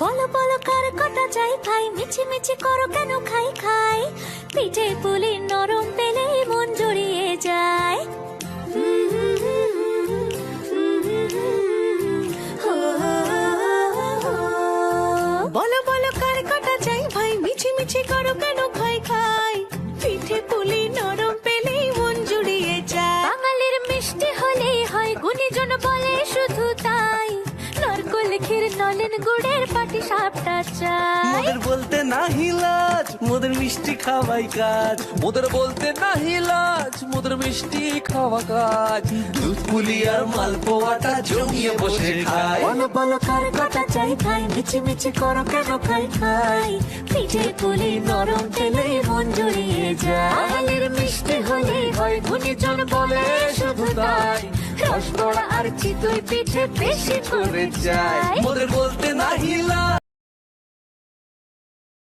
বলো বলো কার কটা চাই ভাই, মিছি মিছি করো কেন খাই খাই, পিঠে পুলি নরম পেলে মন জড়িয়ে যায়। বলো বলো কার কটা চাই ভাই, মিছি মিছি করো কেন খাই খাই, পিঠে পুলি নরম পেলে মন জুড়িয়ে যায়। বাঙালির মিষ্টি হলেই হয়, গুণীজন বলে শুধু তাই, নারকোল ক্ষীর নলেন গুড়ের পাটি সাপটা চাই। মোদের বলতে নাহি লাজ, মোদের মিষ্টি খাওয়াই কাজ। মোদের বলতে নাহি লাজ, মোদের মিষ্টি খাওয়া কাজ। দুধ পুলি আর মালপোয়াটা জমিয়ে বসে খায়। বলো বলো কার কটা চাই ভাই, মিছি মিছি করো কেন খাই খাই, পিঠে পুলি নরম পেলে মন জড়িয়ে যায়। বাঙালির মিষ্টি হলেই হয়, গুণীজন বলে শুধু তাই, রসগোড়া আর চিতই পিঠে বেশি করে যায়। মোদের বলতে